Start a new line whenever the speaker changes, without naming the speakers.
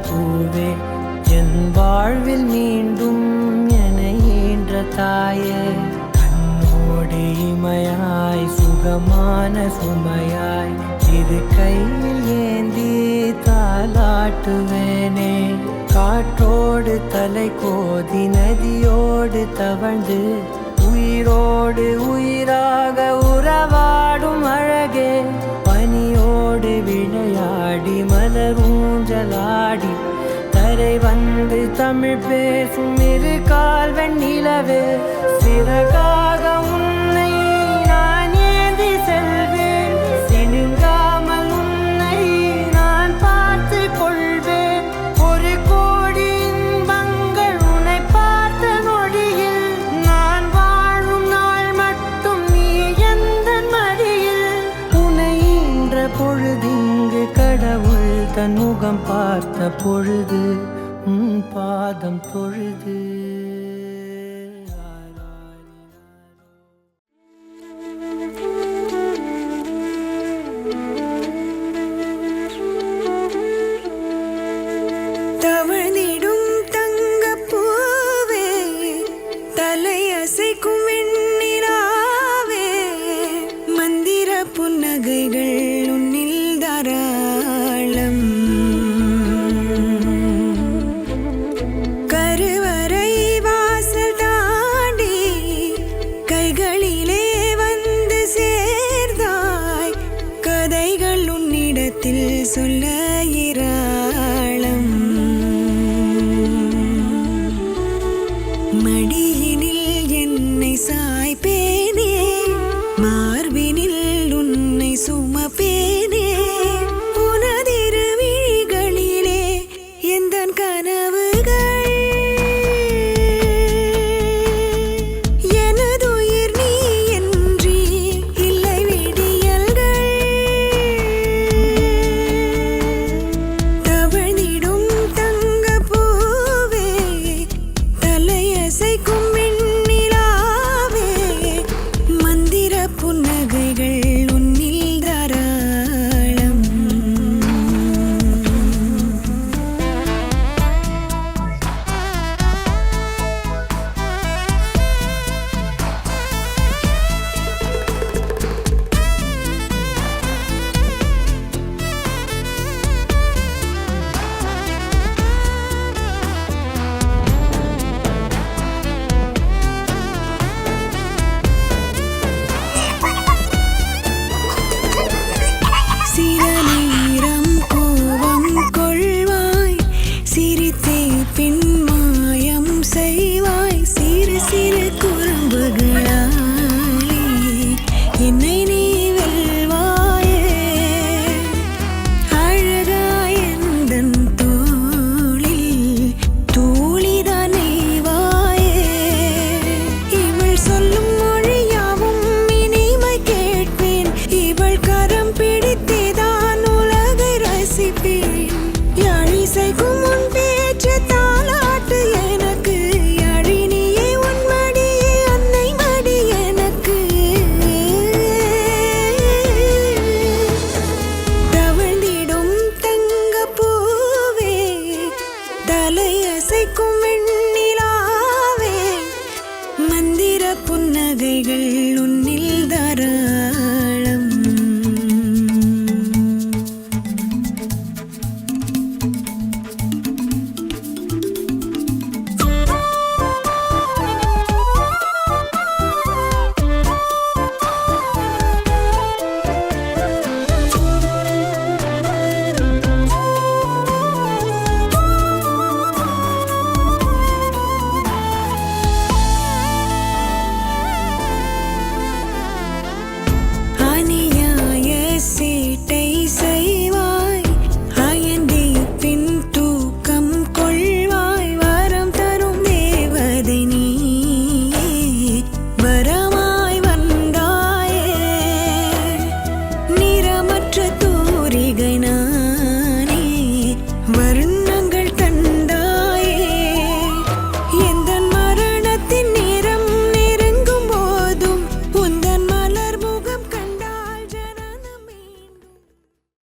பூவே என் வாழ்வில் மீண்டும் என ஈன்ற தாயே கண்ணோடு இமையாய் சுகமான சுமையாய் இரு கையில் ஏந்தி தாலாட்டுவேனே காற்றோடு தலை கோதி நதியோடு தவழ்ந்து உயிரோடு உயிராக உறவாடும் அழகே பனியோடு விளையாடி மலரூஞ்சலாடி தரை வந்து தமிழ் பேசும் இரு கால் வெண்ணிலவே சிறகாக உன்னை நான் ஏந்தி செல்வேன் சினுங்காமல் உன்னை நான் பார்த்து கொள்வேன் ஒரு கோடி இன்பங்கள் உன்னை பார்த்த நொடியில் நான் வாழும் நாள் மட்டும் நீ எந்த மடியில் உன்னை ஈன்ற பொழுதிங்கு கடவுள் தன் முகம் பார்த்த பொழுது உன் பாதம் தொழுது
தவழ்ந்திடும் தங்கப்பூவே தலை அசைக்கும் வெண்ணிலாவே மந்திர புன்னகைகள் உன்னில் தாராளம் கருவறை வாசல் தாண்டி கைகளிலே வந்து சேர்ந்தாய் கதைகள் உன்னிடத்தில் சொல்ல ஏராளம் மடியினில் என்னை சாய்ப்பேனே மார்பினில் உன்னை சுமப்பேனே உனதிரு விழிகளிலே எந்தன் கனவுகள் எனதுயிர் நீ என்றி இல்லை விடியல்கள் தவழ்ந்திடும் தங்கப்பூவே தலை அசைக்கும் வெண்ணிலாவே மந்திர புன்னகைகள் உன்னில் தாராளம் சில நேரம் கோபம் கொள்வாய் சிரித்தே பின் மாயம் செய்வாய் சிறு சிறு குறும்புகளாலே என்னை நீ வெல்வாயே அழகாய் எந்தன் தோளில் தூளிதான் நெய்வாயே இவள் சொல்லும் மொழியாவும் இனிமை கேட்பேன் இவள் கரம் பிடித்தேதான் உலகை ரசிப்பேன் யாழிசைக்கும்